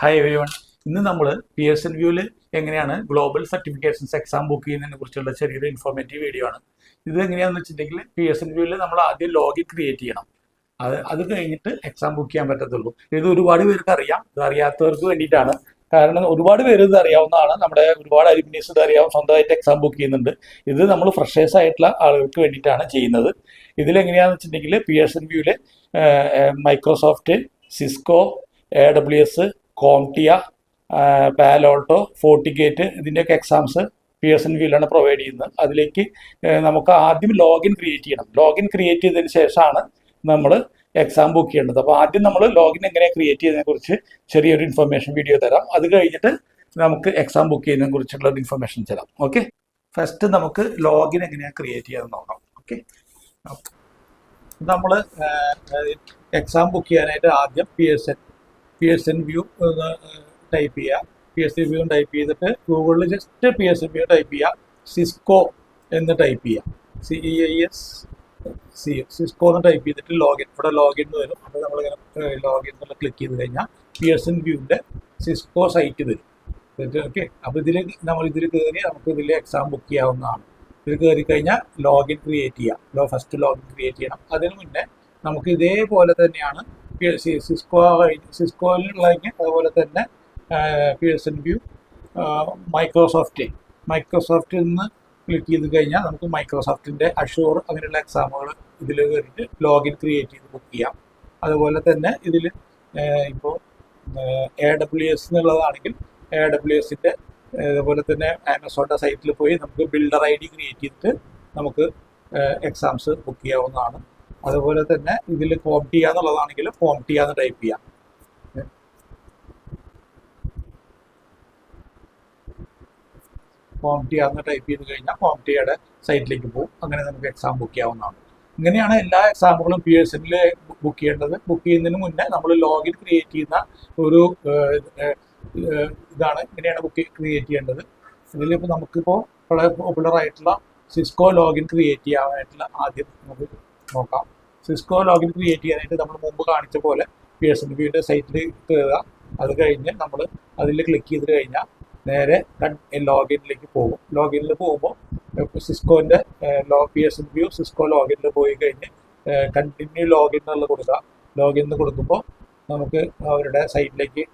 Hi every one. ഇന്ന് നമ്മൾ Pearson വ്യൂവിൽ എങ്ങനെയാണ് ഗ്ലോബൽ സർട്ടിഫിക്കേഷൻസ് എക്സാം ബുക്ക് ചെയ്യുന്നതിനെ കുറിച്ചുള്ള ചെറിയൊരു ഇൻഫോർമേറ്റീവ് വീഡിയോ ആണ്. ഇത് എങ്ങനെയാണെന്ന് വെച്ചിട്ടുണ്ടെങ്കിൽ പിയേഴ്സൺ വ്യൂവിൽ നമ്മൾ ആദ്യം ലോഗിൻ ക്രിയേറ്റ് ചെയ്യണം. അത് കഴിഞ്ഞിട്ട് എക്സാം ബുക്ക് ചെയ്യാൻ പറ്റത്തുള്ളൂ. ഇത് ഒരുപാട് പേർക്ക് അറിയാം, ഇത് അറിയാത്തവർക്ക് വേണ്ടിയിട്ടാണ്. കാരണം ഒരുപാട് പേര് ഇത് അറിയാവുന്നതാണ്. നമ്മുടെ ഒരുപാട് അലുമിനീസ് ഇത് അറിയാവും, സ്വന്തമായിട്ട് എക്സാം ബുക്ക് ചെയ്യുന്നുണ്ട്. ഇത് നമ്മൾ ഫ്രഷേഴ്സ് ആയിട്ടുള്ള ആളുകൾക്ക് വേണ്ടിയിട്ടാണ് ചെയ്യുന്നത്. ഇതിലെങ്ങനെയാണെന്ന് വെച്ചിട്ടുണ്ടെങ്കിൽ പിയേഴ്സൺ വ്യൂവിൽ മൈക്രോസോഫ്റ്റ്, സിസ്കോ, AWS, കോംടിയ, പാലോൾട്ടോ, ഫോർട്ടിഗേറ്റ് ഇതിൻ്റെയൊക്കെ എക്സാംസ് പിയേഴ്സൺ വ്യൂവിലാണ് പ്രൊവൈഡ് ചെയ്യുന്നത്. അതിലേക്ക് നമുക്ക് ആദ്യം ലോഗിൻ ക്രിയേറ്റ് ചെയ്യണം. ലോഗിൻ ക്രിയേറ്റ് ചെയ്തതിന് ശേഷമാണ് നമ്മൾ എക്സാം ബുക്ക് ചെയ്യേണ്ടത്. അപ്പോൾ ആദ്യം നമ്മൾ ലോഗിൻ എങ്ങനെ ക്രിയേറ്റ് ചെയ്യുന്നതിനെ കുറിച്ച് ചെറിയൊരു ഇൻഫർമേഷൻ വീഡിയോ തരാം. അത് കഴിഞ്ഞിട്ട് നമുക്ക് എക്സാം ബുക്ക് ചെയ്യുന്നതിനെ കുറിച്ചുള്ള ഇൻഫർമേഷൻ തരാം. ഓക്കെ, ഫസ്റ്റ് നമുക്ക് ലോഗിൻ എങ്ങനെയാണ് ക്രിയേറ്റ് ചെയ്യാമെന്ന് നോക്കാം. ഓക്കെ, നമ്മൾ എക്സാം ബുക്ക് ചെയ്യാനായിട്ട് ആദ്യം പിയേഴ്സൺ വ്യൂ ടൈപ്പ് ചെയ്യുക. പിയേഴ്സൺ വ്യൂ ടൈപ്പ് ചെയ്തിട്ട് ഗൂഗിളിൽ ജസ്റ്റ് പിയേഴ്സൺ വ്യൂ ടൈപ്പ് ചെയ്യുക. സിസ്കോ എന്ന് ടൈപ്പ് ചെയ്യുക. സിസ്കോ എന്ന് ടൈപ്പ് ചെയ്തിട്ട് ലോഗിൻ, ഇവിടെ ലോഗിൻ എന്ന് വരും. അപ്പോൾ നമ്മളിങ്ങനെ ലോഗിൻ എന്നുള്ള ക്ലിക്ക് ചെയ്ത് കഴിഞ്ഞാൽ പിയേഴ്സൺ വ്യൂവിൻ്റെ സിസ്കോ സൈറ്റ് വരും. ഓക്കെ, അപ്പോൾ ഇതിൽ കയറി നമുക്ക് ഇതിൽ എക്സാം ബുക്ക് ചെയ്യാവുന്നതാണ്. ഇതിൽ കയറി കഴിഞ്ഞാൽ ലോഗിൻ ക്രിയേറ്റ് ചെയ്യാം. ഫസ്റ്റ് ലോഗിൻ ക്രിയേറ്റ് ചെയ്യണം. അതിന് മുന്നേ നമുക്ക് ഇതേപോലെ തന്നെയാണ് സിസ്കോയിലുള്ളതെങ്കിൽ അതുപോലെ തന്നെ പിയേഴ്സൺ വ്യൂ മൈക്രോസോഫ്റ്റിൽ നിന്ന് ക്ലിക്ക് ചെയ്ത് കഴിഞ്ഞാൽ നമുക്ക് മൈക്രോസോഫ്റ്റിൻ്റെ അഷൂർ അങ്ങനെയുള്ള എക്സാമുകൾ ഇതിൽ കയറിയിട്ട് ലോഗിൻ ക്രിയേറ്റ് ചെയ്ത് ബുക്ക് ചെയ്യാം. അതുപോലെ തന്നെ ഇതിൽ ഇപ്പോൾ AWS എന്നുള്ളതാണെങ്കിൽ AWSൻ്റെ അതുപോലെ തന്നെ ആമസോണിൻ്റെ സൈറ്റിൽ പോയി നമുക്ക് ബിൽഡർ ID ക്രിയേറ്റ് ചെയ്തിട്ട് നമുക്ക് എക്സാംസ് ബുക്ക് ചെയ്യാവുന്നതാണ്. അതുപോലെ തന്നെ ഇതിൽ കോംടിയ എന്നുള്ളതാണെങ്കിൽ കോംടിയ എന്ന് ടൈപ്പ് ചെയ്യാം. കോംടിയ എന്ന് ടൈപ്പ് ചെയ്ത് കഴിഞ്ഞാൽ കോംടിയയുടെ സൈറ്റിലേക്ക് പോകും. അങ്ങനെ നമുക്ക് എക്സാം ബുക്ക് ചെയ്യാവുന്നതാണ്. ഇങ്ങനെയാണ് എല്ലാ എക്സാമുകളും പിയേഴ്സണിൽ ബുക്ക് ചെയ്യേണ്ടത്. ബുക്ക് ചെയ്യുന്നതിന് മുന്നേ നമ്മൾ ലോഗിൻ ക്രിയേറ്റ് ചെയ്യുന്ന ഒരു ഇതാണ്, ഇങ്ങനെയാണ് ബുക്ക് ക്രിയേറ്റ് ചെയ്യേണ്ടത്. ഇതിലിപ്പോൾ നമുക്കിപ്പോൾ വളരെ പോപ്പുലർ ആയിട്ടുള്ള സിസ്കോ ലോഗിൻ ക്രിയേറ്റ് ചെയ്യാനായിട്ടുള്ള ആദ്യം നമുക്ക് നോക്കാം. സിസ്കോ ലോഗിൻ ക്രിയേറ്റ് ചെയ്യാനായിട്ട് നമ്മൾ മുമ്പ് കാണിച്ച പോലെ പിയേഴ്സൺ വ്യൂവിൻ്റെ സൈറ്റിൽ കയറുക. അത് കഴിഞ്ഞ് നമ്മൾ അതിൽ ക്ലിക്ക് ചെയ്ത് കഴിഞ്ഞാൽ നേരെ ലോഗിനിലേക്ക് പോകും. ലോഗിനിൽ പോകുമ്പോൾ സിസ്കോൻ്റെ പിയേഴ്സൺ വ്യൂ സിസ്കോ ലോഗിനിൽ പോയി കഴിഞ്ഞ് കണ്ടിന്യൂ ലോഗിൻ എന്നുള്ള കൊടുക്കുക. ലോഗിൻ കൊടുക്കുമ്പോൾ നമുക്ക് അവരുടെ സൈറ്റിലേക്ക്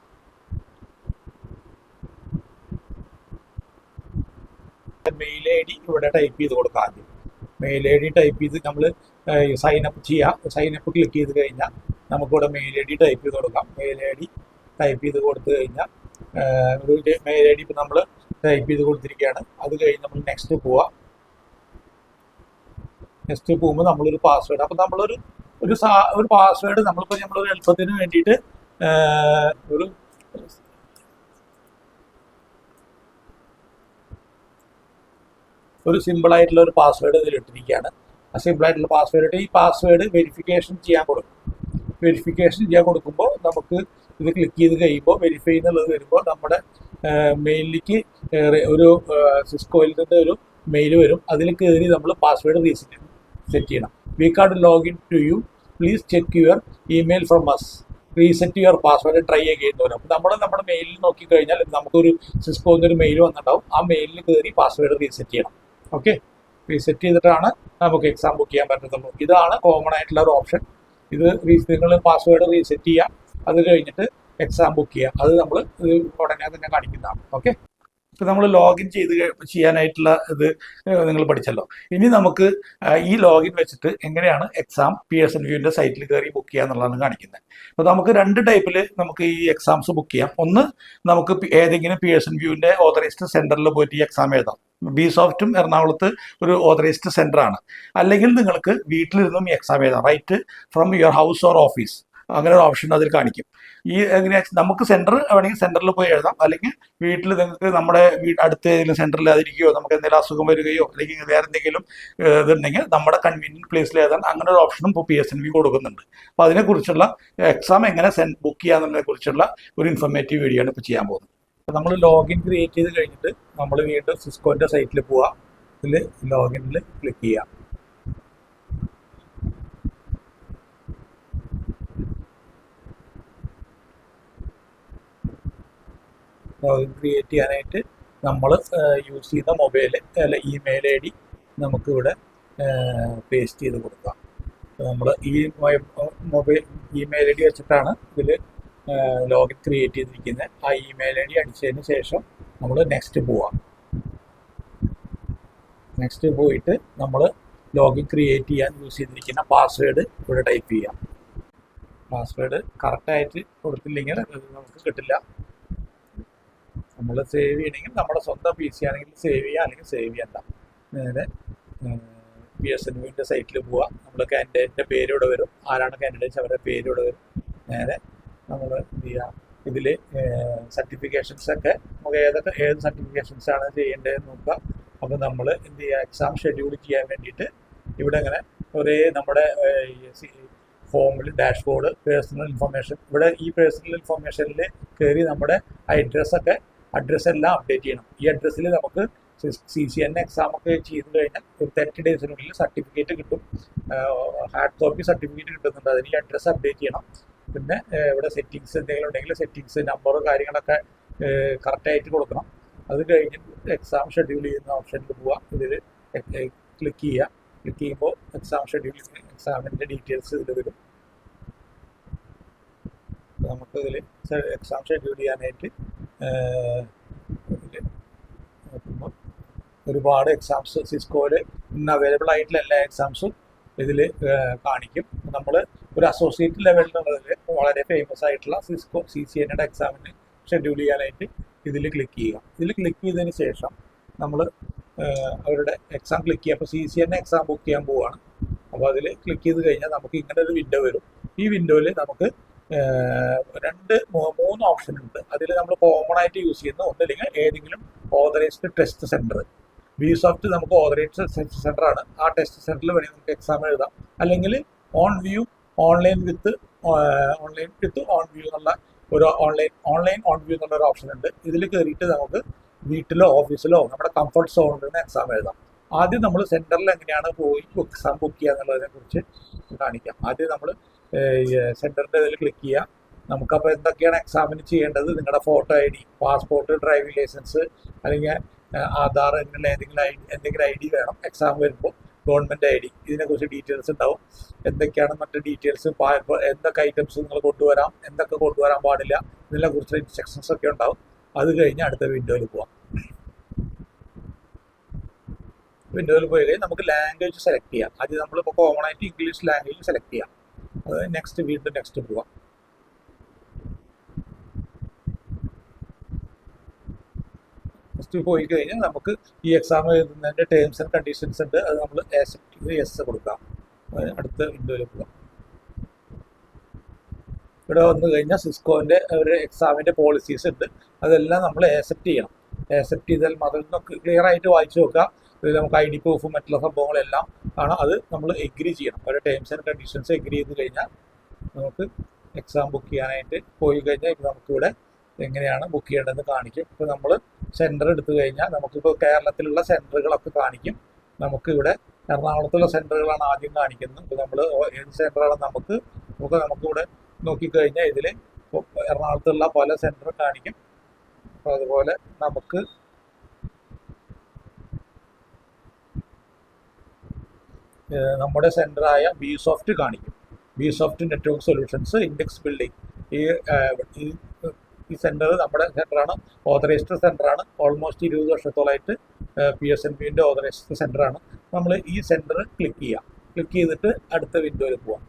മെയിൽ ID ഇവിടെ ടൈപ്പ് ചെയ്ത് കൊടുക്കുക. ആദ്യം മെയിൽ ID ടൈപ്പ് ചെയ്ത് നമ്മൾ സൈനപ്പ് ചെയ്യുക. സൈനപ്പ് ക്ലിക്ക് ചെയ്ത് കഴിഞ്ഞാൽ നമുക്കിവിടെ മെയിൽ ID ടൈപ്പ് ചെയ്ത് കൊടുക്കാം. മെയിൽ ID ടൈപ്പ് ചെയ്ത് കൊടുത്തു കഴിഞ്ഞാൽ മെയിൽ ID ഇപ്പോൾ നമ്മൾ ടൈപ്പ് ചെയ്ത് കൊടുത്തിരിക്കുകയാണ്. അത് കഴിഞ്ഞ് നമ്മൾ നെക്സ്റ്റ് പോവാം. നെക്സ്റ്റ് പോകുമ്പോൾ നമ്മളൊരു പാസ്വേഡ്, അപ്പോൾ നമ്മളൊരു പാസ്വേഡ് നമ്മളൊരു എളുപ്പത്തിന് വേണ്ടിയിട്ട് ഒരു സിമ്പിളായിട്ടുള്ള ഒരു പാസ്വേഡ് ഇതിൽ ഇട്ടിരിക്കുകയാണ്. ആ സിമ്പിളായിട്ടുള്ള പാസ്വേഡ് ഈ പാസ്വേഡ് വെരിഫിക്കേഷൻ ചെയ്യാൻ കൊടുക്കും. വെരിഫിക്കേഷൻ ചെയ്യാൻ കൊടുക്കുമ്പോൾ നമുക്ക് ഇത് ക്ലിക്ക് ചെയ്ത് കഴിയുമ്പോൾ വെരിഫൈ എന്നുള്ളത് വരുമ്പോൾ നമ്മുടെ മെയിലിലേക്ക് ഒരു സിസ്കോയിൽ നിന്ന് ഒരു മെയിൽ വരും. അതിൽ കയറി നമ്മൾ പാസ്വേഡ് സെറ്റ് ചെയ്യണം. We can login to you, please check your email from us, reset your password try again വരും. അപ്പോൾ നമ്മുടെ മെയിലിൽ നോക്കിക്കഴിഞ്ഞാൽ നമുക്കൊരു സിസ്കോയിൽ ഒരു മെയിൽ വന്നിട്ടുണ്ടാവും. ആ മെയിലിൽ കയറി പാസ്വേഡ് റീസെറ്റ് ചെയ്യണം. ഓക്കെ, റീസെറ്റ് ചെയ്തിട്ടാണ് നമുക്ക് എക്സാം ബുക്ക് ചെയ്യാൻ പറ്റത്തുള്ളൂ. ഇതാണ് കോമൺ ആയിട്ടുള്ള ഒരു ഓപ്ഷൻ. ഇത് നിങ്ങൾ പാസ്വേഡ് റീസെറ്റ് ചെയ്യുക, അത് കഴിഞ്ഞിട്ട് എക്സാം ബുക്ക് ചെയ്യുക. അത് നമ്മൾ ഉടനെ തന്നെ കാണിക്കുന്നതാണ്. ഓക്കെ, ഇപ്പോൾ നമ്മൾ ലോഗിൻ ചെയ്യാനായിട്ടുള്ള ഇത് നിങ്ങൾ പഠിച്ചല്ലോ. ഇനി നമുക്ക് ഈ ലോഗിൻ വെച്ചിട്ട് എങ്ങനെയാണ് എക്സാം പിയേഴ്സൺ വ്യൂവിൻ്റെ സൈറ്റിൽ കയറി ബുക്ക് ചെയ്യുക എന്നുള്ളതാണ് കാണിക്കുന്നത്. അപ്പോൾ നമുക്ക് രണ്ട് ടൈപ്പിൽ നമുക്ക് ഈ എക്സാംസ് ബുക്ക് ചെയ്യാം. ഒന്ന്, നമുക്ക് ഏതെങ്കിലും പിയേഴ്സൺ വ്യൂവിൻ്റെ ഓതറൈസ്ഡ് സെൻറ്ററിൽ പോയിട്ട് ഈ എക്സാം എഴുതാം. ബിസോഫ്റ്റും എറണാകുളത്ത് ഒരു ഓതറൈസ്ഡ് സെൻ്ററാണ്. അല്ലെങ്കിൽ നിങ്ങൾക്ക് വീട്ടിലിരുന്നും ഈ എക്സാം എഴുതാം. Write from your house or office, അങ്ങനെ ഒരു ഓപ്ഷൻ അതിൽ കാണിക്കും. ഈ എങ്ങനെയാ നമുക്ക് സെൻറ്റർ വേണമെങ്കിൽ സെൻറ്ററിൽ പോയി എഴുതാം. അല്ലെങ്കിൽ വീട്ടിൽ നിങ്ങൾക്ക് നമ്മുടെ അടുത്ത് ഏതെങ്കിലും സെൻറ്ററിൽ അതിരിക്കുകയോ നമുക്ക് എന്തെങ്കിലും അസുഖം വരികയോ അല്ലെങ്കിൽ വേറെ എന്തെങ്കിലും ഇതുണ്ടെങ്കിൽ നമ്മുടെ കൺവീനിയൻറ്റ് പ്ലേസിൽ എഴുതാൻ അങ്ങനെ ഒരു ഓപ്ഷനും ഇപ്പോൾ പിയേഴ്സൺ വ്യൂ കൊടുക്കുന്നുണ്ട്. അപ്പോൾ അതിനെക്കുറിച്ചുള്ള എക്സാം എങ്ങനെ ബുക്ക് ചെയ്യാന്നതിനെ കുറിച്ചുള്ള ഒരു ഇൻഫർമേറ്റീവ് വീഡിയോ ആണ് ഇപ്പോൾ ചെയ്യാൻ പോകുന്നത്. അപ്പോൾ നമ്മൾ ലോഗിൻ ക്രിയേറ്റ് ചെയ്ത് കഴിഞ്ഞിട്ട് നമ്മൾ വീണ്ടും സിസ്കോൻ്റെ സൈറ്റിൽ പോവുക. ഇതിൽ ലോഗിനിൽ ക്ലിക്ക് ചെയ്യാം. ലോഗിൻ ക്രിയേറ്റ് ചെയ്യാനായിട്ട് നമ്മൾ യൂസ് ചെയ്യുന്ന മൊബൈൽ അല്ല ഇമെയിൽ ഐ ഡി നമുക്കിവിടെ പേസ്റ്റ് ചെയ്ത് കൊടുക്കാം. നമ്മൾ ഈ മൊബൈൽ ഇമെയിൽ ഐ ഡി വെച്ചിട്ടാണ് ഇതിൽ ലോഗിൻ ക്രിയേറ്റ് ചെയ്തിരിക്കുന്നത്. ആ ഇമെയിൽ ഐ ഡി അടിച്ചതിന് ശേഷം നമ്മൾ നെക്സ്റ്റ് പോവാം. നെക്സ്റ്റ് പോയിട്ട് നമ്മൾ ലോഗിൻ ക്രിയേറ്റ് ചെയ്യാൻ യൂസ് ചെയ്തിരിക്കുന്ന പാസ്വേഡ് ഇവിടെ ടൈപ്പ് ചെയ്യാം. പാസ്വേഡ് കറക്റ്റായിട്ട് കൊടുത്തില്ലെങ്കിൽ അത് നമുക്ക് കിട്ടില്ല. നമ്മൾ സേവ് ചെയ്യണമെങ്കിൽ നമ്മുടെ സ്വന്തം പി സി ആണെങ്കിൽ സേവ് ചെയ്യുക, അല്ലെങ്കിൽ സേവ് ചെയ്യണ്ട. നേരെ PSNBന്റെ സൈറ്റിൽ പോവുക. നമ്മൾ കാൻഡിഡേറ്റിൻ്റെ പേര് ഇവിടെ വരും, ആരാണ് കാൻഡിഡേറ്റ്സ് അവരുടെ പേര് ഇവിടെ വരും. നേരെ നമ്മൾ എന്ത് ചെയ്യുക, ഇതിൽ സർട്ടിഫിക്കേഷൻസൊക്കെ നമുക്ക് ഏത് സർട്ടിഫിക്കേഷൻസാണ് ചെയ്യേണ്ടതെന്ന് നോക്കുക. അപ്പോൾ നമ്മൾ എന്ത് ചെയ്യുക, എക്സാം ഷെഡ്യൂൾ ചെയ്യാൻ വേണ്ടിയിട്ട് ഇവിടെ ഇങ്ങനെ ഒരേ നമ്മുടെ ഫോമിൽ ഡാഷ്ബോർഡ് പേഴ്സണൽ ഇൻഫർമേഷൻ, ഇവിടെ ഈ പേഴ്സണൽ ഇൻഫർമേഷനിൽ കയറി നമ്മുടെ അഡ്രസ്സ് എല്ലാം അപ്ഡേറ്റ് ചെയ്യണം. ഈ അഡ്രസ്സിൽ നമുക്ക് CCN എക്സാം ഒക്കെ ചെയ്ത് കഴിഞ്ഞാൽ ഒരു 30 ഡേയ്സിനുള്ളിൽ സർട്ടിഫിക്കറ്റ് കിട്ടും, ഹാർഡ് കോപ്പി സർട്ടിഫിക്കറ്റ് കിട്ടുന്നുണ്ട്. അതിന് ഈ അഡ്രസ്സ് അപ്ഡേറ്റ് ചെയ്യണം. പിന്നെ ഇവിടെ സെറ്റിങ്സ് എന്തെങ്കിലും ഉണ്ടെങ്കിൽ സെറ്റിങ്സ് നമ്പർ കാര്യങ്ങളൊക്കെ കറക്റ്റായിട്ട് കൊടുക്കണം. അത് കഴിഞ്ഞിട്ട് എക്സാം ഷെഡ്യൂൾ ചെയ്യുന്ന ഓപ്ഷനിൽ പോവുക. ഇതിൽ ക്ലിക്ക് ചെയ്യുക. ക്ലിക്ക് ചെയ്യുമ്പോൾ എക്സാമിൻ്റെ ഡീറ്റെയിൽസ് ഇതിൽ വരും. നമുക്ക് ഇതിൽ എക്സാം ഷെഡ്യൂൾ ചെയ്യാനായിട്ട് ഇതിൽ നോക്കുമ്പോൾ ഒരുപാട് എക്സാംസ് സിസ്കോയിൽ ഇന്ന് അവൈലബിൾ ആയിട്ടുള്ള എല്ലാ എക്സാംസും ഇതിൽ കാണിക്കും. നമ്മൾ ഒരു അസോസിയേറ്റ് ലെവലിലുള്ളതിൽ വളരെ ഫേമസ് ആയിട്ടുള്ള CCNയുടെ എക്സാമിന് ഷെഡ്യൂൾ ചെയ്യാനായിട്ട് ഇതിൽ ക്ലിക്ക് ചെയ്യുക. ഇതിൽ ക്ലിക്ക് ചെയ്തതിന് ശേഷം നമ്മൾ അവരുടെ എക്സാം ക്ലിക്ക് ചെയ്യുക. അപ്പോൾ CCN എക്സാം ബുക്ക് ചെയ്യാൻ പോവുകയാണ്. അപ്പോൾ അതിൽ ക്ലിക്ക് ചെയ്ത് കഴിഞ്ഞാൽ നമുക്ക് ഇങ്ങനെ ഒരു വിൻഡോ വരും. ഈ വിൻഡോയിൽ നമുക്ക് മൂന്ന് ഓപ്ഷൻ ഉണ്ട്. അതിൽ നമ്മൾ കോമൺ ആയിട്ട് യൂസ് ചെയ്യുന്ന ഒന്നില്ലെങ്കിൽ ഏതെങ്കിലും ഓതറൈസ്ഡ് ടെസ്റ്റ് സെൻറ്റർ. BSoft നമുക്ക് ഓതറൈസ്ഡ് ടെസ്റ്റ് സെൻറ്റർ ആണ്. ആ ടെസ്റ്റ് സെൻറ്ററിൽ വേണമെങ്കിൽ നമുക്ക് എക്സാം എഴുതാം. അല്ലെങ്കിൽ ഓൺലൈൻ വിത്ത് ഓൺ വ്യൂ എന്നുള്ള ഒരു ഓൺലൈൻ ഓൺ വ്യൂ എന്നുള്ള ഒരു ഓപ്ഷൻ ഉണ്ട്. ഇതിൽ കയറിയിട്ട് നമുക്ക് വീട്ടിലോ ഓഫീസിലോ നമ്മുടെ കംഫർട്ട് സോണിൽ നിന്ന് എക്സാം എഴുതാം. ആദ്യം നമ്മൾ സെൻറ്ററിൽ എങ്ങനെയാണ് പോയി എക്സാം ബുക്ക് ചെയ്യുക എന്നുള്ളതിനെ കുറിച്ച് കാണിക്കാം. ആദ്യം നമ്മൾ സെൻറ്ററിൻ്റെ ഇതിൽ ക്ലിക്ക് ചെയ്യുക. നമുക്കപ്പോൾ എന്തൊക്കെയാണ് എക്സാമിന് ചെയ്യേണ്ടത്, നിങ്ങളുടെ photo ID, passport, driving licence, അല്ലെങ്കിൽ ആധാർ, എന്നുള്ള എന്തെങ്കിലും ID വേണം. എക്സാം വരുമ്പോൾ ഗവൺമെൻറ് ID, ഇതിനെക്കുറിച്ച് ഡീറ്റെയിൽസ് ഉണ്ടാവും. എന്തൊക്കെയാണ് മറ്റ് ഡീറ്റെയിൽസ്, എന്തൊക്കെ ഐറ്റംസ് നിങ്ങൾ കൊണ്ടുവരാം, എന്തൊക്കെ കൊണ്ടുവരാൻ പാടില്ല, ഇതിനെക്കുറിച്ച് ഇൻസ്ട്രക്ഷൻസ് ഒക്കെ ഉണ്ടാവും. അത് കഴിഞ്ഞ് അടുത്ത വിൻഡോയിൽ പോവാം. വിൻഡോയിൽ പോയി കഴിഞ്ഞാൽ നമുക്ക് ലാംഗ്വേജ് സെലക്ട് ചെയ്യാം. ആദ്യം നമ്മളിപ്പോൾ കോമൺ ആയിട്ട് ഇംഗ്ലീഷ് ലാംഗ്വേജ് സെലക്ട് ചെയ്യാം. അത് നെക്സ്റ്റ് പോവാം. നെക്സ്റ്റ് പോയി കഴിഞ്ഞാൽ നമുക്ക് ഈ എക്സാം എഴുതുന്നതിൻ്റെ ടേംസ് ആൻഡ് കണ്ടീഷൻസ് ഉണ്ട്. അത് നമ്മൾ ആക്സെപ്റ്റ് ചെയ്ത് യെസ് കൊടുക്കാം. അടുത്ത വിൻഡോയിൽ പോകാം. ഇവിടെ വന്നു കഴിഞ്ഞാൽ സിസ്കോൻ്റെ ഒരു എക്സാമിൻ്റെ പോളിസീസ് ഉണ്ട്. അതെല്ലാം നമ്മൾ ആക്സെപ്റ്റ് ചെയ്യണം. ആക്സെപ്റ്റ് ചെയ്താൽ മാത്രം ക്ലിയർ ആയിട്ട് വായിച്ചു നോക്കാം. ഇതിൽ നമുക്ക് ID പ്രൂഫും മറ്റുള്ള സംഭവങ്ങളെല്ലാം ആണ്. അത് നമ്മൾ എഗ്രി ചെയ്യണം. അവരുടെ ടേംസ് ആൻഡ് കണ്ടീഷൻസ് എഗ്രി ചെയ്ത് കഴിഞ്ഞാൽ നമുക്ക് എക്സാം ബുക്ക് ചെയ്യാനായിട്ട് പോയി കഴിഞ്ഞാൽ ഇപ്പോൾ നമുക്കിവിടെ എങ്ങനെയാണ് ബുക്ക് ചെയ്യേണ്ടതെന്ന് കാണിക്കും. ഇപ്പോൾ നമ്മൾ സെൻറ്റർ എടുത്തു കഴിഞ്ഞാൽ നമുക്കിപ്പോൾ കേരളത്തിലുള്ള സെൻറ്ററുകളൊക്കെ കാണിക്കും. നമുക്കിവിടെ എറണാകുളത്തുള്ള സെൻറ്ററുകളാണ് ആദ്യം കാണിക്കുന്നത്. ഇപ്പോൾ നമ്മൾ ഏത് സെൻറ്ററാണ് നമുക്കിവിടെ നോക്കിക്കഴിഞ്ഞാൽ ഇതിൽ എറണാകുളത്തുള്ള പല സെൻറ്ററും കാണിക്കും. അപ്പോൾ അതുപോലെ നമുക്ക് നമ്മുടെ സെൻറ്ററായ BSoft കാണിക്കും. BSoft network solutions index building. ഈ സെൻറ്റർ നമ്മുടെ സെൻറ്ററാണ്, ഓതറൈസ്ഡ് സെൻറ്ററാണ്. ഓൾമോസ്റ്റ് 20 വർഷത്തോളമായിട്ട് PSNBന്റെ ഓതറൈസ്ഡ് സെൻറ്ററാണ്. നമ്മൾ ഈ സെൻറ്റർ ക്ലിക്ക് ചെയ്യാം. ക്ലിക്ക് ചെയ്തിട്ട് അടുത്ത വിൻഡോയിൽ പോവാം.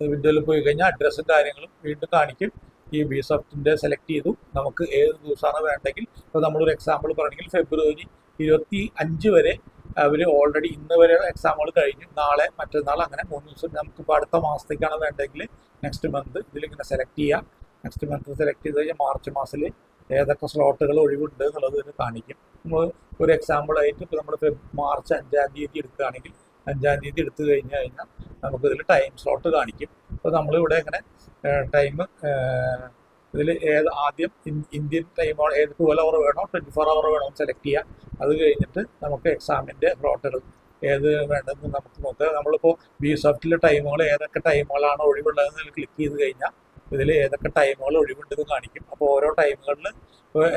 വിൻഡോയിൽ പോയി കഴിഞ്ഞാൽ അഡ്രസ്സും കാര്യങ്ങളും വീണ്ടും കാണിക്കും. ഈ BSoftന്റെ സെലക്ട് ചെയ്തു. നമുക്ക് ഏത് ദിവസമാണ് വേണ്ടെങ്കിൽ, ഇപ്പോൾ നമ്മളൊരു എക്സാമ്പിൾ പറയണമെങ്കിൽ ഫെബ്രുവരി 25 വരെ അവർ ഓൾറെഡി ഇന്ന് വരെ എക്സാമുകൾ കഴിഞ്ഞു. നാളെ മറ്റന്നാൾ അങ്ങനെ 3 ദിവസം. നമുക്കിപ്പോൾ അടുത്ത മാസത്തേക്കാണ് വേണ്ടെങ്കിൽ നെക്സ്റ്റ് മന്ത് ഇതിലിങ്ങനെ സെലക്ട് ചെയ്യാം. നെക്സ്റ്റ് മന്ത് സെലക്ട് ചെയ്ത് കഴിഞ്ഞാൽ മാർച്ച് മാസത്തിൽ ഏതൊക്കെ സ്ലോട്ടുകൾ ഒഴിവുണ്ട് എന്നുള്ളത് ഇതിൽ കാണിക്കും. നമ്മൾ ഒരു എക്സാമ്പിളായിട്ട് ഇപ്പോൾ നമ്മൾ മാർച്ച് 5-ാം തീയതി എടുക്കുകയാണെങ്കിൽ 5-ാം തീയതി എടുത്തു കഴിഞ്ഞാൽ നമുക്കിതിൽ ടൈം സ്ലോട്ട് കാണിക്കും. അപ്പോൾ നമ്മളിവിടെ ഇങ്ങനെ ടൈം ഇതിൽ ആദ്യം ഇന്ത്യൻ ടൈമാണ്, ഏത് 12 hour വേണോ 24 hour വേണോ സെലക്ട് ചെയ്യാം. അത് കഴിഞ്ഞിട്ട് നമുക്ക് എക്സാമിൻ്റെ സ്ലോട്ടുകൾ ഏത് വേണ്ടതെന്ന് നമുക്ക് നോക്കാം. നമ്മളിപ്പോൾ ബി സോഫ്റ്റിലെ ടൈമുകൾ ഏതൊക്കെ ടൈമുകളാണ് ഒഴിവുള്ളതെന്ന് ക്ലിക്ക് ചെയ്ത് കഴിഞ്ഞാൽ ഇതിൽ ഏതൊക്കെ ടൈമുകൾ ഒഴിവുണ്ടെന്ന് കാണിക്കും. അപ്പോൾ ഓരോ ടൈമുകളിൽ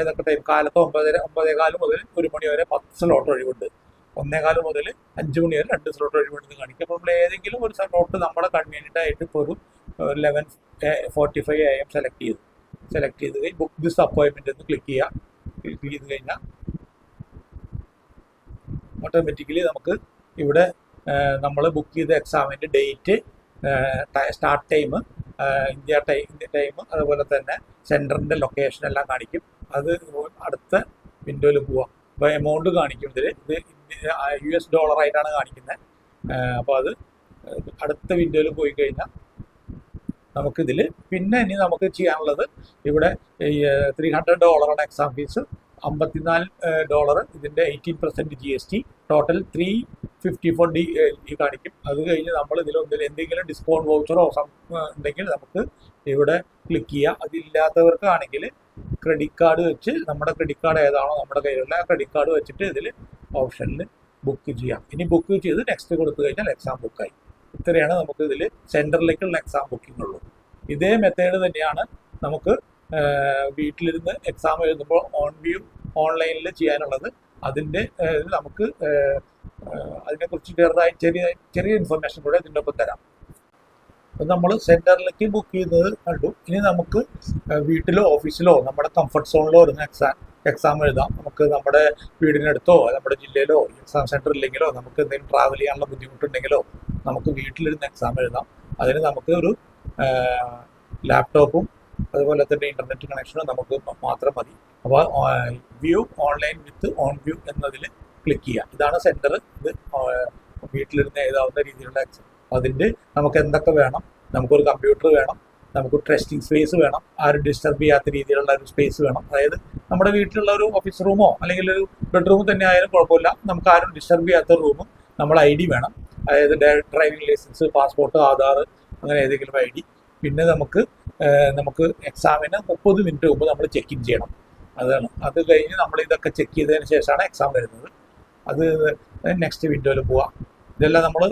ഏതൊക്കെ ടൈം, കാലത്ത് 9:15 മുതൽ 1 മണി വരെ 10 സ്ലോട്ട് ഒഴിവുണ്ട്, 1:15 മുതൽ 5 മണി വരെ 2 സ്ലോട്ട് ഒഴിവുണ്ടെന്ന് കാണിക്കും. അപ്പോൾ നമ്മൾ ഏതെങ്കിലും ഒരു സ്ലോട്ട് നമ്മുടെ കൺവീനിയൻ്റ് ആയിട്ട് ഇപ്പോൾ ഒരു 11:45 AM സെലക്ട് ചെയ്ത് ബുക്ക് ദിസ് അപ്പോയിൻമെൻ്റ് എന്ന് ക്ലിക്ക് ചെയ്ത് കഴിഞ്ഞാൽ ഓട്ടോമാറ്റിക്കലി നമുക്ക് ഇവിടെ നമ്മൾ ബുക്ക് ചെയ്ത എക്സാമിൻ്റെ date, start time, India time, അതുപോലെ തന്നെ സെൻറ്ററിൻ്റെ ലൊക്കേഷൻ എല്ലാം കാണിക്കും. അത് അടുത്ത വിൻഡോയിൽ പോവാം. അപ്പോൾ എമൗണ്ട് കാണിക്കും. ഇത് US ഡോളറായിട്ടാണ് കാണിക്കുന്നത്. അപ്പോൾ അത് അടുത്ത വിൻഡോയിൽ പോയി കഴിഞ്ഞാൽ നമുക്കിതിൽ പിന്നെ ഇനി നമുക്ക് ചെയ്യാനുള്ളത് ഇവിടെ $300 എക്സാം ഫീസ്, $54 ഇതിൻ്റെ 18% GST, ടോട്ടൽ 354 കാണിക്കും. അത് കഴിഞ്ഞ് നമ്മൾ എന്തെങ്കിലും ഡിസ്കൗണ്ട് വൗച്ചറോ ഉണ്ടെങ്കിൽ നമുക്ക് ഇവിടെ ക്ലിക്ക് ചെയ്യാം. അതില്ലാത്തവർക്കാണെങ്കിൽ ക്രെഡിറ്റ് കാർഡ് വെച്ച് നമ്മുടെ ക്രെഡിറ്റ് കാർഡ് ഏതാണോ നമ്മുടെ കയ്യിലുള്ള ആ ക്രെഡിറ്റ് കാർഡ് വെച്ചിട്ട് ഇതിൽ ഓപ്ഷനിൽ ബുക്ക് ചെയ്യാം. ഇനി ബുക്ക് ചെയ്ത് നെക്സ്റ്റ് കൊടുത്തു കഴിഞ്ഞാൽ എക്സാം ബുക്കായി. ഇത്രയാണ് നമുക്ക് ഇതിൽ സെൻറ്ററിലേക്കുള്ള എക്സാം ബുക്കിംഗ് ഉള്ളൂ. ഇതേ മെത്തേഡ് തന്നെയാണ് നമുക്ക് വീട്ടിലിരുന്ന് എക്സാം എഴുതുമ്പോൾ ഓൺലൈനിൽ ചെയ്യാനുള്ളത്. അതിൻ്റെ നമുക്ക് അതിനെക്കുറിച്ച് ചെറിയ ഇൻഫർമേഷൻ കൂടെ ഇതിൻ്റെ ഒപ്പം തരാം. അപ്പം നമ്മൾ സെൻറ്ററിലേക്ക് ബുക്ക് ചെയ്യുന്നത് കണ്ടു. ഇനി നമുക്ക് വീട്ടിലോ ഓഫീസിലോ നമ്മുടെ കംഫർട്ട് സോണിലോ ഇരുന്ന് എക്സാം എഴുതാം. നമുക്ക് നമ്മുടെ വീടിനടുത്തോ നമ്മുടെ ജില്ലയിലോ എക്സാം സെൻറ്റർ ഇല്ലെങ്കിലോ നമുക്ക് എന്തെങ്കിലും ട്രാവൽ ചെയ്യാനുള്ള ബുദ്ധിമുട്ടുണ്ടെങ്കിലോ നമുക്ക് വീട്ടിലിരുന്ന് എക്സാം എഴുതാം. അതിന് നമുക്ക് ഒരു ലാപ്ടോപ്പും അതുപോലെ തന്നെ ഇൻ്റർനെറ്റ് കണക്ഷനും നമുക്ക് മാത്രം മതി. അപ്പോൾ view online with on view എന്നതിൽ ക്ലിക്ക് ചെയ്യാം. ഇതാണ് സെൻറ്റർ. ഇത് വീട്ടിലിരുന്ന് എഴുതാവുന്ന രീതിയിലുള്ള എക്സാം. അതിൻ്റെ നമുക്ക് എന്തൊക്കെ വേണം, നമുക്കൊരു കമ്പ്യൂട്ടർ വേണം, നമുക്ക് ടെസ്റ്റിംഗ് സ്പേസ് വേണം, ആരും ഡിസ്റ്റർബ് ചെയ്യാത്ത രീതിയിലുള്ള ഒരു സ്പേസ് വേണം. അതായത് നമ്മുടെ വീട്ടിലുള്ള ഒരു ഓഫീസ് റൂമോ അല്ലെങ്കിൽ ഒരു ബെഡ്റൂം തന്നെ ആയാലും കുഴപ്പമില്ല, നമുക്ക് ആരും ഡിസ്റ്റർബ് ചെയ്യാത്ത റൂമും നമ്മുടെ ID വേണം. അതായത് ഡ്രൈവിംഗ് ലൈസൻസ്, പാസ്പോർട്ട്, ആധാർ, അങ്ങനെ ഏതെങ്കിലും ID. പിന്നെ നമുക്ക് എക്സാമിന് 30 മിനിറ്റ് മുമ്പ് നമ്മൾ ചെക്ക് ഇൻ ചെയ്യണം. അത് കഴിഞ്ഞ് നമ്മൾ ഇതൊക്കെ ചെക്ക് ചെയ്തതിന് ശേഷമാണ് എക്സാം വരുന്നത്. അത് നെക്സ്റ്റ് വിൻഡോയിൽ പോവാം. ഇതെല്ലാം നമ്മൾ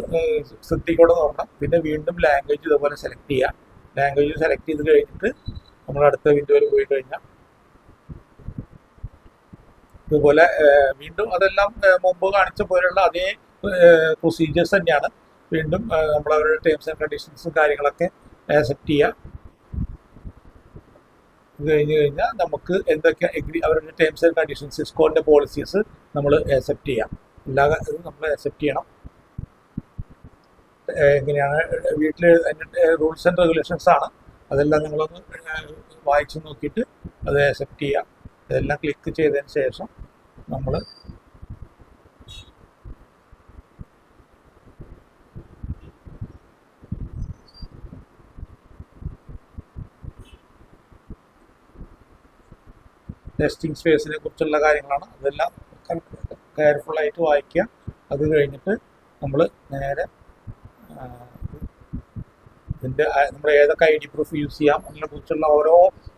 ശ്രദ്ധിക്കൂടെ നോക്കണം. പിന്നെ വീണ്ടും ലാംഗ്വേജ് ഇതുപോലെ സെലക്ട് ചെയ്യുക. ലാംഗ്വേജ് സെലക്ട് ചെയ്ത് കഴിഞ്ഞിട്ട് നമ്മൾ അടുത്ത വിൻഡോയിൽ പോയി കഴിഞ്ഞാൽ ഇതുപോലെ വീണ്ടും അതെല്ലാം മുമ്പ് കാണിച്ച പോലെയുള്ള അതേ പ്രൊസീജിയേഴ്സ് തന്നെയാണ്. വീണ്ടും നമ്മൾ അവരുടെ ടേംസ് ആൻഡ് കണ്ടീഷൻസും കാര്യങ്ങളൊക്കെ ആക്സെപ്റ്റ് ചെയ്യുക. ഇത് കഴിഞ്ഞാൽ നമുക്ക് എന്തൊക്കെ അവരുടെ ടേംസ് ആൻഡ് കണ്ടീഷൻസ്, സിസ്കോൻ്റെ പോളിസീസ് നമ്മൾ ആക്സെപ്റ്റ് ചെയ്യാം. എല്ലാ ഇതും നമ്മൾ ആക്സെപ്റ്റ് ചെയ്യണം. എങ്ങനെയാണ് വീട്ടിൽ റൂൾസ് ആൻഡ് റെഗുലേഷൻസ് ആണ്, അതെല്ലാം നിങ്ങളൊന്ന് വായിച്ച് നോക്കിയിട്ട് അത് ആക്സെപ്റ്റ് ചെയ്യാം. ഇതെല്ലാം ക്ലിക്ക് ചെയ്തതിന് ശേഷം നമ്മൾ ടെസ്റ്റിംഗ് സ്പേസിനെ കുറിച്ചുള്ള കാര്യങ്ങളാണ്. അതെല്ലാം കെയർഫുള്ളായിട്ട് വായിക്കുക. അത് കഴിഞ്ഞിട്ട് നമ്മൾ നേരെ ഇതിൻ്റെ നമ്മൾ ഏതൊക്കെ ID പ്രൂഫ് യൂസ് ചെയ്യാം അതിനെക്കുറിച്ചുള്ള ഓരോ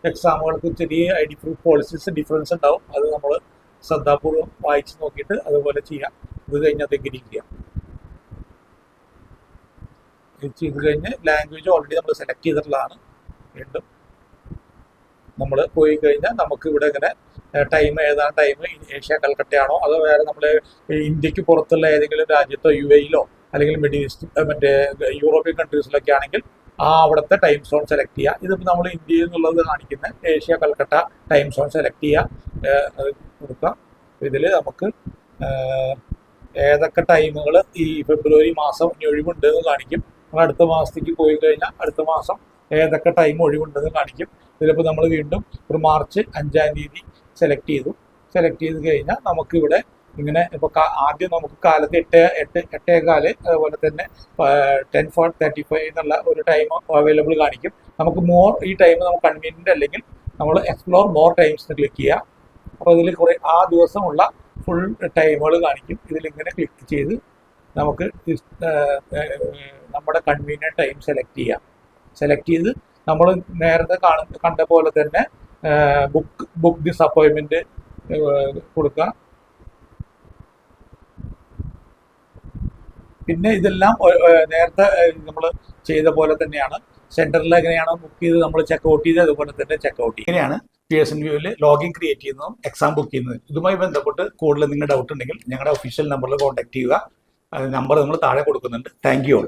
എക്സാമുകൾക്ക് ചെറിയ ID പ്രൂഫ് പോളിസീസ് ഡിഫറൻസ് ഉണ്ടാവും. അത് നമ്മൾ ശ്രദ്ധാപൂർവ്വം വായിച്ച് നോക്കിയിട്ട് അതുപോലെ ചെയ്യാം. ഇത് കഴിഞ്ഞ് അത് എഗ്രി ചെയ്യാം. ഇത് കഴിഞ്ഞ് ലാംഗ്വേജ് ഓൾറെഡി നമ്മൾ സെലക്ട് ചെയ്തിട്ടുള്ളതാണ്. വീണ്ടും നമ്മൾ പോയി കഴിഞ്ഞാൽ നമുക്ക് ഇവിടെ ഇങ്ങനെ ടൈം ഏതാണ് ടൈം, ഏഷ്യ കൽക്കട്ടയാണോ അതോ വേറെ നമ്മൾ ഇന്ത്യക്ക് പുറത്തുള്ള ഏതെങ്കിലും രാജ്യത്തോ UAE-ലോ അല്ലെങ്കിൽ മിഡിൽ ഈസ്റ്റ് മറ്റേ യൂറോപ്യൻ കൺട്രീസിലൊക്കെ ആണെങ്കിൽ അവിടുത്തെ ടൈം സോൺ സെലക്ട് ചെയ്യുക. ഇതിപ്പോൾ നമ്മൾ ഇന്ത്യയിൽ നിന്നുള്ളത് കാണിക്കുന്ന Asia Calcutta time zone select ചെയ്യുക, കൊടുക്കുക. ഇതിൽ നമുക്ക് ഏതൊക്കെ ടൈമുകൾ ഈ ഫെബ്രുവരി മാസം ഇനി ഒഴിവുണ്ടെന്ന് കാണിക്കും. നമ്മൾ അടുത്ത മാസത്തേക്ക് പോയി കഴിഞ്ഞാൽ അടുത്ത മാസം ഏതൊക്കെ ടൈം ഒഴിവുണ്ടെന്ന് കാണിക്കും. ഇതിലിപ്പോൾ നമ്മൾ വീണ്ടും ഒരു മാർച്ച് 5-ാം തീയതി സെലക്ട് ചെയ്ത് കഴിഞ്ഞാൽ നമുക്കിവിടെ ഇങ്ങനെ ഇപ്പോൾ ആദ്യം നമുക്ക് കാലത്ത് 8:15, അതുപോലെ തന്നെ 10:35 എന്നുള്ള ഒരു ടൈം അവൈലബിൾ കാണിക്കും. നമുക്ക് ഈ ടൈം നമുക്ക് കൺവീനിയൻ്റ് അല്ലെങ്കിൽ നമ്മൾ എക്സ്പ്ലോർ മോർ ടൈംസ് ക്ലിക്ക് ചെയ്യുക. അപ്പോൾ ഇതിൽ കുറേ ആ ദിവസമുള്ള ഫുൾ ടൈമുകൾ കാണിക്കും. ഇതിലിങ്ങനെ ക്ലിക്ക് ചെയ്ത് നമുക്ക് നമ്മുടെ കൺവീനിയൻ്റ് ടൈം സെലക്ട് ചെയ്ത് നമ്മൾ നേരത്തെ കണ്ട പോലെ തന്നെ ബുക്ക് ദിസ് അപ്പോയിൻമെൻറ്റ് കൊടുക്കുക. പിന്നെ ഇതെല്ലാം നേരത്തെ നമ്മൾ ചെയ്ത പോലെ തന്നെയാണ്. സെന്ററിൽ എങ്ങനെയാണോ ബുക്ക് ചെയ്ത് നമ്മൾ ചെക്കൗട്ട് ചെയ്ത് അതുപോലെ തന്നെ ചെക്കൗട്ട് ചെയ്യും. ഇങ്ങനെയാണ് പിയേഴ്സൺ വ്യൂവിൽ ലോഗിൻ ക്രിയേറ്റ് ചെയ്യുന്നതും എക്സാം ബുക്ക് ചെയ്യുന്നതും. ഇതുമായി ബന്ധപ്പെട്ട് കൂടുതൽ നിങ്ങൾ ഡൗട്ട് ഉണ്ടെങ്കിൽ ഞങ്ങളുടെ ഒഫീഷ്യൽ നമ്പറിൽ കോൺടാക്ട് ചെയ്യുക. നമ്പർ നമ്മൾ താഴെ കൊടുക്കുന്നുണ്ട്. Thank you all.